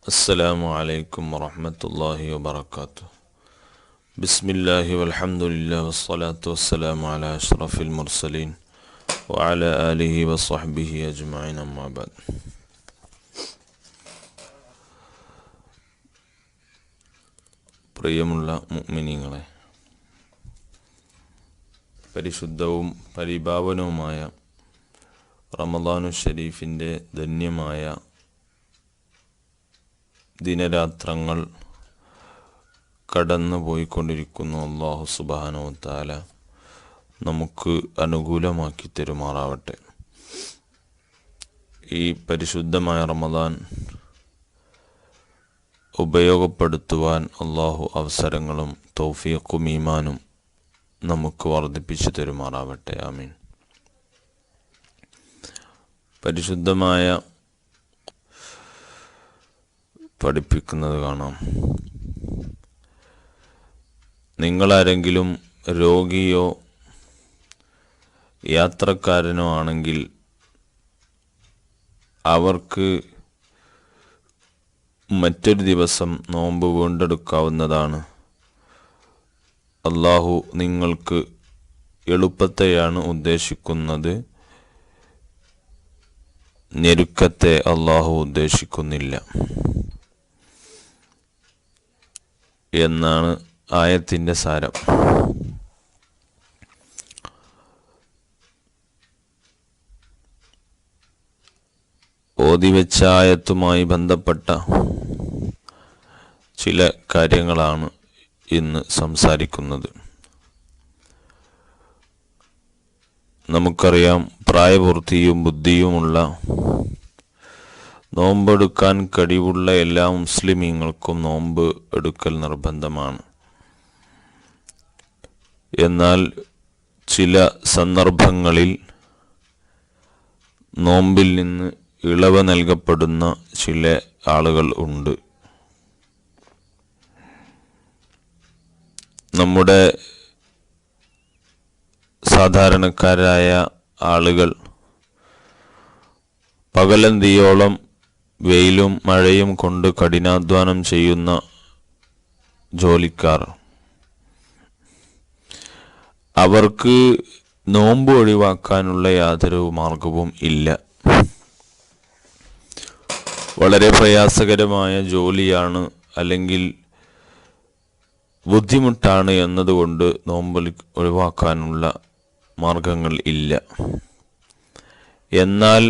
السلام عليكم ورحمة الله وبركاته. بسم الله والحمد لله والصلاة والسلام على أشرف المرسلين وعلى آله وصحبه أجمعين أما بعد. പ്രിയമുള്ള മുഅ്മിനീങ്ങളെ, പരിശുദ്ധവും പരിപാവനവുമായ റമദാനു ഷരീഫിൻ്റെ ധന്യമായ ദിനരാത്രങ്ങൾ കടന്നു പോയിക്കൊണ്ടിരിക്കുന്നു. അല്ലാഹു സുബ്ഹാനഹു വ തആല നമുക്ക് അനുകൂലമാക്കി തരുമാറാവട്ടെ. ഈ പരിശുദ്ധമായ റമദാൻ ഉപയോഗപ്പെടുത്തുവാൻ അല്ലാഹു അവസരങ്ങളും തൗഫീഖും ഈമാനും നമുക്ക് വർദ്ധിപ്പിച്ചു തരുമാറാവട്ടെ. ആമീൻ. പരിശുദ്ധമായ പഠിപ്പിക്കുന്നത് കാണാം. നിങ്ങളാരെങ്കിലും രോഗിയോ യാത്രക്കാരനോ ആണെങ്കിൽ അവർക്ക് മറ്റൊരു ദിവസം നോമ്പ് വീണ്ടെടുക്കാവുന്നതാണ്. അല്ലാഹു നിങ്ങൾക്ക് എളുപ്പത്തെയാണ് ഉദ്ദേശിക്കുന്നത്, ഞെരുക്കത്തെ അല്ലാഹു ഉദ്ദേശിക്കുന്നില്ല എന്നാണ് ആയത്തിൻ്റെ സാരം. ഓതിവെച്ച ആയത്തുമായി ബന്ധപ്പെട്ട ചില കാര്യങ്ങളാണ് ഇന്ന് സംസാരിക്കുന്നത്. നമുക്കറിയാം, പ്രായപൂർത്തിയും ബുദ്ധിയുമുള്ള നോമ്പെടുക്കാൻ കഴിവുള്ള എല്ലാ മുസ്ലിമീങ്ങൾക്കും നോമ്പ് എടുക്കൽ നിർബന്ധമാണ്. എന്നാൽ ചില സന്ദർഭങ്ങളിൽ നോമ്പിൽ നിന്ന് ഇളവ് നൽകപ്പെടുന്ന ചില ആളുകൾ ഉണ്ട്. നമ്മുടെ സാധാരണക്കാരായ ആളുകൾ പകലന്തിയോളം വെയിലും മഴയും കൊണ്ട് കഠിനാധ്വാനം ചെയ്യുന്ന ജോലിക്കാർ, അവർക്ക് നോമ്പ് ഒഴിവാക്കാനുള്ള യാതൊരു മാർഗവും ഇല്ല. വളരെ പ്രയാസകരമായ ജോലിയാണ്, അല്ലെങ്കിൽ ബുദ്ധിമുട്ടാണ് എന്നതുകൊണ്ട് നോമ്പ് ഒഴിവാക്കാനുള്ള മാർഗങ്ങൾ ഇല്ല. എന്നാൽ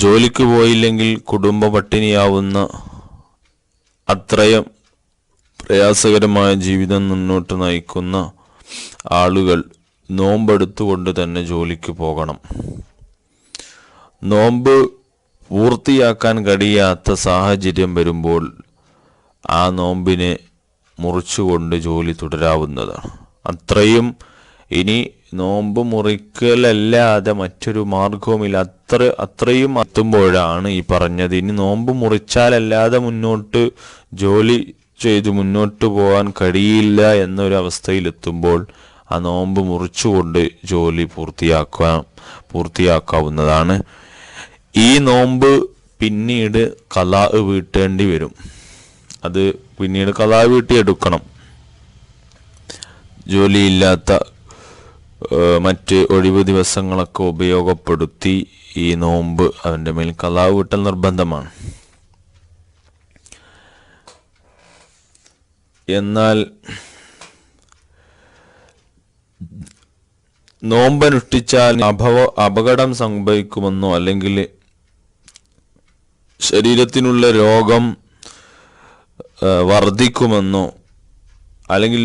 ജോലിക്ക് പോയില്ലെങ്കിൽ കുടുംബ പട്ടിണിയാവുന്ന അത്രയും പ്രയാസകരമായ ജീവിതം മുന്നോട്ട് നയിക്കുന്ന ആളുകൾ നോമ്പെടുത്തുകൊണ്ട് തന്നെ ജോലിക്ക് പോകണം. നോമ്പ് പൂർത്തിയാക്കാൻ കഴിയാത്ത സാഹചര്യം വരുമ്പോൾ ആ നോമ്പിനെ മുറിച്ചുകൊണ്ട് ജോലി തുടരാവുന്നതാണ്. അത്രയും ഇനി നോമ്പ് മുറിക്കലല്ലാതെ മറ്റൊരു മാർഗവുമില്ല. അത്രയും എത്തുമ്പോഴാണ് ഈ പറഞ്ഞത്. ഇനി നോമ്പ് മുറിച്ചാലല്ലാതെ മുന്നോട്ട് ജോലി ചെയ്ത് മുന്നോട്ട് പോകാൻ കഴിയില്ല എന്നൊരു അവസ്ഥയിലെത്തുമ്പോൾ ആ നോമ്പ് മുറിച്ചുകൊണ്ട് ജോലി പൂർത്തിയാക്കാവുന്നതാണ്. ഈ നോമ്പ് പിന്നീട് ഖളാ വീട്ടേണ്ടി വരും. അത് പിന്നീട് ഖളാ വീട്ടിയെടുക്കണം. ജോലിയില്ലാത്ത മറ്റ് ഒഴിവ് ദിവസങ്ങളൊക്കെ ഉപയോഗപ്പെടുത്തി ഈ നോമ്പ് അവൻ്റെ മേൽ ഖളാ വീട്ടൽ നിർബന്ധമാണ്. എന്നാൽ നോമ്പനുഷ്ഠിച്ചാൽ അപകടം സംഭവിക്കുമെന്നോ അല്ലെങ്കിൽ ശരീരത്തിനുള്ള രോഗം വർദ്ധിക്കുമെന്നോ അല്ലെങ്കിൽ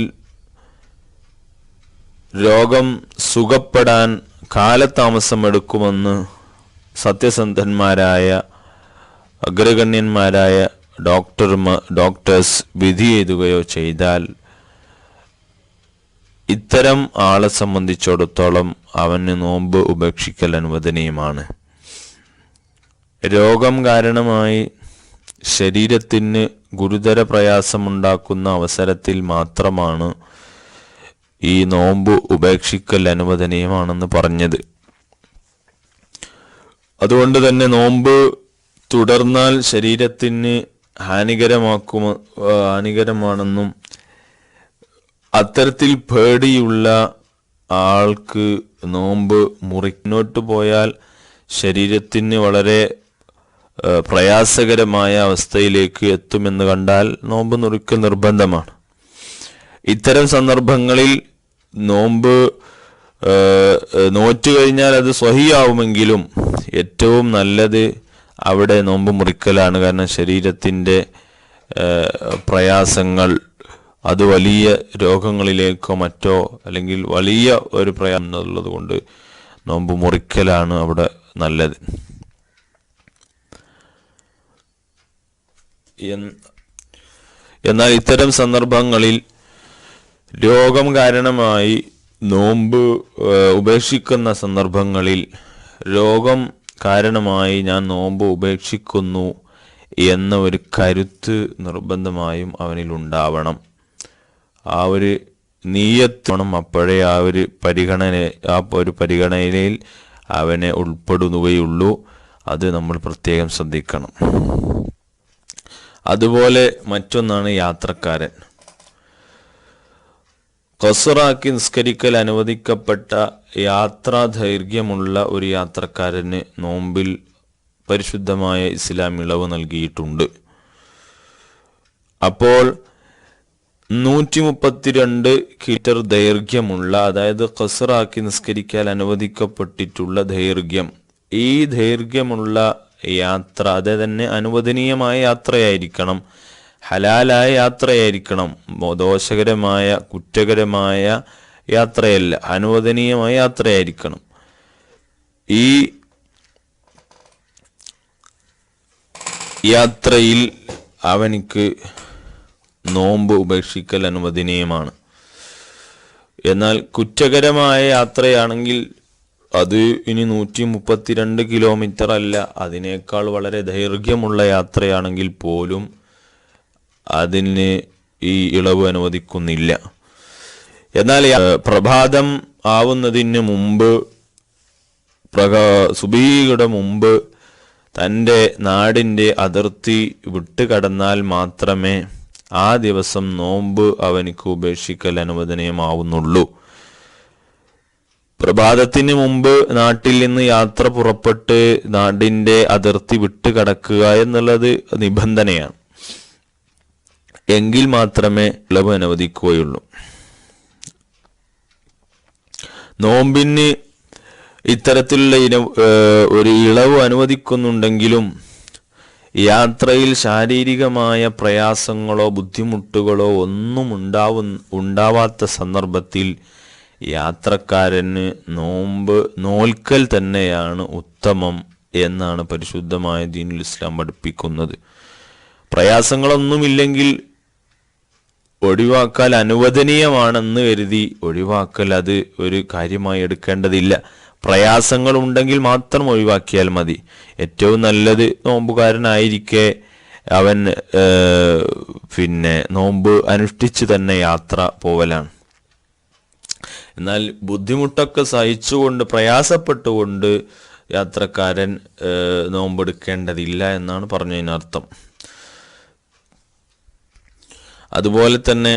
രോഗം സുഖപ്പെടാൻ കാലതാമസം എടുക്കുമെന്ന് സത്യസന്ധന്മാരായ അഗ്രഗണ്യന്മാരായ ഡോക്ടേഴ്സ് വിധി എഴുതുകയോ ചെയ്താൽ ഇത്തരം ആളെ സംബന്ധിച്ചിടത്തോളം അവന് നോമ്പ് ഉപേക്ഷിക്കൽ അനുവദനീയമാണ്. രോഗം കാരണമായി ശരീരത്തിന് ഗുരുതര പ്രയാസമുണ്ടാക്കുന്ന അവസരത്തിൽ മാത്രമാണ് ഈ നോമ്പ് ഉപേക്ഷിക്കൽ അനുവദനീയമാണെന്ന് പറഞ്ഞത്. അതുകൊണ്ട് തന്നെ നോമ്പ് തുടർന്നാൽ ശരീരത്തിന് ഹാനികരമാണെന്നും അത്തരത്തിൽ പേടിയുള്ള ആൾക്ക് നോമ്പ് മുറിക്കുന്നോട്ട് പോയാൽ ശരീരത്തിന് വളരെ പ്രയാസകരമായ അവസ്ഥയിലേക്ക് എത്തുമെന്ന് കണ്ടാൽ നോമ്പ് മുറിക്കൽ നിർബന്ധമാണ്. ഇത്തരം സന്ദർഭങ്ങളിൽ നോമ്പ് നോറ്റു കഴിഞ്ഞാൽ അത് സ്വഹിയാവുമെങ്കിലും ഏറ്റവും നല്ലത് അവിടെ നോമ്പ് മുറിക്കലാണ്. കാരണം ശരീരത്തിൻ്റെ പ്രയാസങ്ങൾ അത് വലിയ രോഗങ്ങളിലേക്കോ മറ്റോ അല്ലെങ്കിൽ വലിയ ഒരു പ്രയാസം ഉള്ളത് കൊണ്ട് നോമ്പ് മുറിക്കലാണ് അവിടെ നല്ലത്. എന്നാൽ ഇത്തരം സന്ദർഭങ്ങളിൽ രോഗം കാരണമായി നോമ്പ് ഉപേക്ഷിക്കുന്ന സന്ദർഭങ്ങളിൽ രോഗം കാരണമായി ഞാൻ നോമ്പ് ഉപേക്ഷിക്കുന്നു എന്ന ഒരു കരുത്ത് നിർബന്ധമായും അവനിൽ ഉണ്ടാവണം. ആ ഒരു നീയത്തോണം അപ്പോഴേ ആ ഒരു പരിഗണനയിൽ അവനെ ഉൾപ്പെടുകയുള്ളൂ. അത് നമ്മൾ പ്രത്യേകം ശ്രദ്ധിക്കണം. അതുപോലെ മറ്റൊന്നാണ് യാത്രക്കാരൻ. ഖസ്റാക്കി നിസ്കരിക്കൽ അനുവദിക്കപ്പെട്ട യാത്രാ ദൈർഘ്യമുള്ള ഒരു യാത്രക്കാരന് നോമ്പിൽ പരിശുദ്ധമായ ഇസ്ലാം ഇളവ് നൽകിയിട്ടുണ്ട്. അപ്പോൾ 132 കിലോമീറ്റർ ദൈർഘ്യമുള്ള, അതായത് ഖസ്റാക്കി നിസ്കരിക്കാൻ അനുവദിക്കപ്പെട്ടിട്ടുള്ള ദൈർഘ്യം, ഈ ദൈർഘ്യമുള്ള യാത്ര അത് തന്നെ അനുവദനീയമായ യാത്രയായിരിക്കണം, ഹലാലായ യാത്രയായിരിക്കണം. ദോഷകരമായ കുറ്റകരമായ യാത്രയല്ല, അനുവദനീയമായ യാത്രയായിരിക്കണം. ഈ യാത്രയിൽ അവനിക്ക് നോമ്പ് ഉപേക്ഷിക്കൽ അനുവദനീയമാണ്. എന്നാൽ കുറ്റകരമായ യാത്രയാണെങ്കിൽ അത് ഇനി 132 കിലോമീറ്റർ അല്ല, അതിനേക്കാൾ വളരെ ദൈർഘ്യമുള്ള യാത്രയാണെങ്കിൽ പോലും അതിന് ഈ ഇളവ് അനുവദിക്കുന്നില്ല. എന്നാൽ പ്രഭാതം ആവുന്നതിന് മുമ്പ്, സുബഹിയുടെ മുമ്പ് തൻ്റെ നാടിൻ്റെ അതിർത്തി വിട്ടുകടന്നാൽ മാത്രമേ ആ ദിവസം നോമ്പ് അവനിക്ക് ഉപേക്ഷിക്കൽ അനുവദനീയമാവുന്നുള്ളൂ. പ്രഭാതത്തിന് മുമ്പ് നാട്ടിൽ നിന്ന് യാത്ര പുറപ്പെട്ട് നാടിൻ്റെ അതിർത്തി വിട്ടുകടക്കുക എന്നുള്ളത് നിബന്ധനയാണ്. എങ്കിൽ മാത്രമേ ഇളവ് അനുവദിക്കുകയുള്ളൂ. നോമ്പിന് ഇത്തരത്തിലുള്ള ഒരു ഇളവ് അനുവദിക്കുന്നുണ്ടെങ്കിലും യാത്രയിൽ ശാരീരികമായ പ്രയാസങ്ങളോ ബുദ്ധിമുട്ടുകളോ ഒന്നും ഉണ്ടാവാത്ത സന്ദർഭത്തിൽ യാത്രക്കാരന് നോമ്പ് നോൽക്കൽ തന്നെയാണ് ഉത്തമം എന്നാണ് പരിശുദ്ധമായ ദീനുൽ ഇസ്ലാം പഠിപ്പിക്കുന്നത്. പ്രയാസങ്ങളൊന്നുമില്ലെങ്കിൽ ഒഴിവാക്കൽ അനുവദനീയമാണെന്ന് കരുതി ഒഴിവാക്കൽ അത് ഒരു കാര്യമായി എടുക്കേണ്ടതില്ല. പ്രയാസങ്ങൾ ഉണ്ടെങ്കിൽ മാത്രം ഒഴിവാക്കിയാൽ മതി. ഏറ്റവും നല്ലത് നോമ്പുകാരനായിരിക്കെ അവൻ നോമ്പ് അനുഷ്ഠിച്ച് തന്നെ യാത്ര പോവലാണ്. എന്നാൽ ബുദ്ധിമുട്ടൊക്കെ സഹിച്ചുകൊണ്ട് പ്രയാസപ്പെട്ടുകൊണ്ട് യാത്രക്കാരൻ നോമ്പെടുക്കേണ്ടതില്ല എന്നാണ് പറഞ്ഞതിനർത്ഥം. അതുപോലെ തന്നെ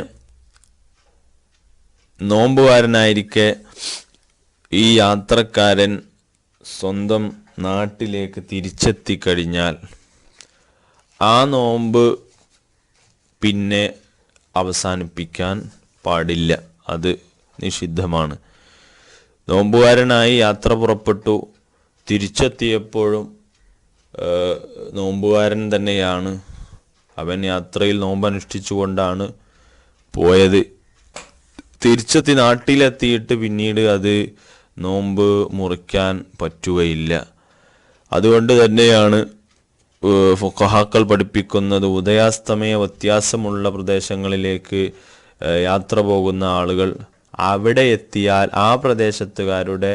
നോമ്പുകാരനായിരിക്കെ ഈ യാത്രക്കാരൻ സ്വന്തം നാട്ടിലേക്ക് തിരിച്ചെത്തിക്കഴിഞ്ഞാൽ ആ നോമ്പ് പിന്നെ അവസാനിപ്പിക്കാൻ പാടില്ല, അത് നിഷിദ്ധമാണ്. നോമ്പുകാരനായി യാത്ര പുറപ്പെട്ടു, തിരിച്ചെത്തിയപ്പോഴും നോമ്പുകാരൻ തന്നെയാണ്. അവൻ യാത്രയിൽ നോമ്പനുഷ്ഠിച്ചുകൊണ്ടാണ് പോയത്. തിരിച്ചെത്തി നാട്ടിലെത്തിയിട്ട് പിന്നീട് അത് നോമ്പ് മുറിക്കാൻ പറ്റുകയില്ല. അതുകൊണ്ട് തന്നെയാണ് ഫുഖഹാക്കൾ പഠിപ്പിക്കുന്നത്, ഉദയാസ്തമയ വ്യത്യാസമുള്ള പ്രദേശങ്ങളിലേക്ക് യാത്ര പോകുന്ന ആളുകൾ അവിടെ എത്തിയാൽ ആ പ്രദേശത്തുകാരുടെ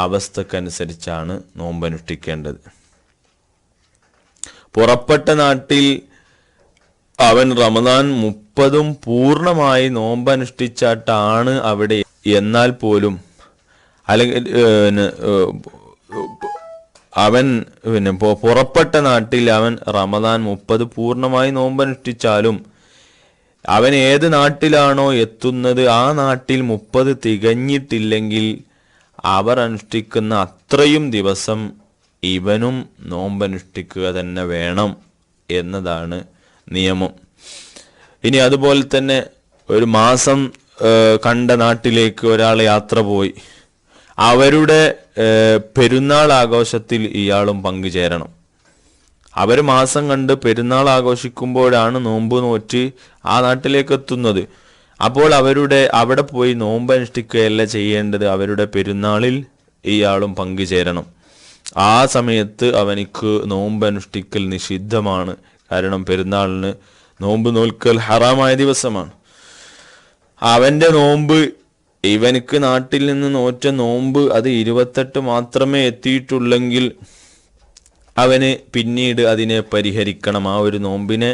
അവസ്ഥക്കനുസരിച്ചാണ് നോമ്പനുഷ്ഠിക്കേണ്ടത്. പുറപ്പെട്ട നാട്ടിൽ അവൻ റമദാൻ 30 പൂർണ്ണമായി നോമ്പനുഷ്ഠിച്ചാട്ടാണ് അവിടെ, എന്നാൽ പോലും അല്ലെങ്കിൽ അവൻ പുറപ്പെട്ട നാട്ടിൽ അവൻ റമദാൻ 30 പൂർണ്ണമായി നോമ്പനുഷ്ഠിച്ചാലും അവൻ ഏത് നാട്ടിലാണോ എത്തുന്നത് ആ നാട്ടിൽ 30 തികഞ്ഞിട്ടില്ലെങ്കിൽ അവർ അനുഷ്ഠിക്കുന്ന അത്രയും ദിവസം ഇവനും നോമ്പനുഷ്ഠിക്കുക തന്നെ വേണം എന്നതാണ് നിയമം. ഇനി അതുപോലെ തന്നെ ഒരു മാസം കണ്ട നാട്ടിലേക്ക് ഒരാൾ യാത്ര പോയി, അവരുടെ പെരുന്നാൾ ആഘോഷത്തിൽ ഇയാളും പങ്കുചേരണം. അവർ മാസം കണ്ട് പെരുന്നാൾ ആഘോഷിക്കുമ്പോഴാണ് നോമ്പ് നോറ്റ് ആ നാട്ടിലേക്ക് എത്തുന്നത്. അപ്പോൾ അവിടെ പോയി നോമ്പ് അനുഷ്ഠിക്കുകയല്ല ചെയ്യേണ്ടത്, അവരുടെ പെരുന്നാളിൽ ഇയാളും പങ്കുചേരണം. ആ സമയത്ത് അവനിക്ക് നോമ്പ് അനുഷ്ഠിക്കൽ നിഷിദ്ധമാണ്. കാരണം പെരുന്നാളിന് നോമ്പ് നോൽക്കൽ ഹറാമായ ദിവസമാണ്. അവന്റെ നോമ്പ്, ഇവനിക്ക് നാട്ടിൽ നിന്ന് നോറ്റ നോമ്പ് അത് 28 മാത്രമേ എത്തിയിട്ടുള്ളെങ്കിൽ അവന് പിന്നീട് അതിനെ പരിഹരിക്കണം. ആ ഒരു നോമ്പിനെ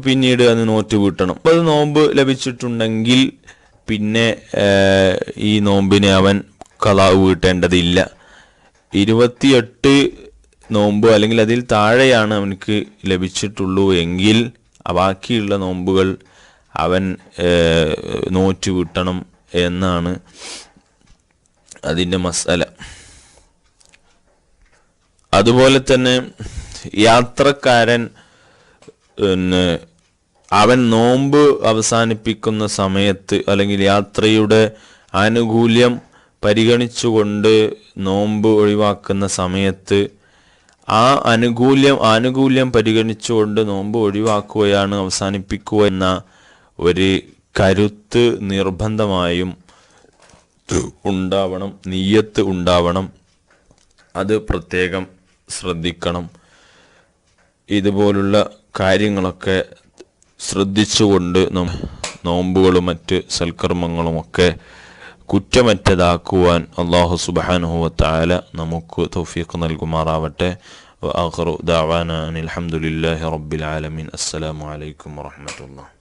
പിന്നീട് അത് നോറ്റ് വീട്ടണം. 30 നോമ്പ് ലഭിച്ചിട്ടുണ്ടെങ്കിൽ പിന്നെ ഈ നോമ്പിനെ അവൻ ഖളാ വീട്ടേണ്ടതില്ല. 28 നോമ്പ് അല്ലെങ്കിൽ അതിൽ താഴെയാണ് അവനക്ക് ലഭിച്ചിട്ടുള്ളൂ എങ്കിൽ ബാക്കിയുള്ള നോമ്പുകൾ അവൻ നോറ്റ് വീട്ടണം എന്നാണ് അതിൻ്റെ മസല. അതുപോലെ തന്നെ യാത്രക്കാരൻ അവൻ നോമ്പ് അവസാനിപ്പിക്കുന്ന സമയത്ത് അല്ലെങ്കിൽ യാത്രയുടെ ആനുകൂല്യം പരിഗണിച്ചുകൊണ്ട് നോമ്പ് ഒഴിവാക്കുന്ന സമയത്ത് ആ ആനുകൂല്യം പരിഗണിച്ചുകൊണ്ട് നോമ്പ് ഒഴിവാക്കുകയാണ്, അവസാനിപ്പിക്കുക എന്ന ഒരു കരുത്ത് നിർബന്ധമായും ഉണ്ടാവണം, നിയ്യത്ത് ഉണ്ടാവണം. അത് പ്രത്യേകം ശ്രദ്ധിക്കണം. ഇതുപോലുള്ള കാര്യങ്ങളൊക്കെ ശ്രദ്ധിച്ചുകൊണ്ട് നോമ്പുകളും മറ്റ് സൽക്കർമ്മങ്ങളുമൊക്കെ കുറ്റമറ്റതാക്കുവാൻ അല്ലാഹു സുബ്ഹാനഹു വ തആല നമുക്ക് തൗഫീഖ് നൽകുമാറാവട്ടെ. വആഖിറു ദഅവാനാ അനിൽ ഹംദുലില്ലാഹി റബ്ബിൽ ആലമീൻ. അസ്സലാമു അലൈക്കും വറഹ്മത്തുള്ളാഹി.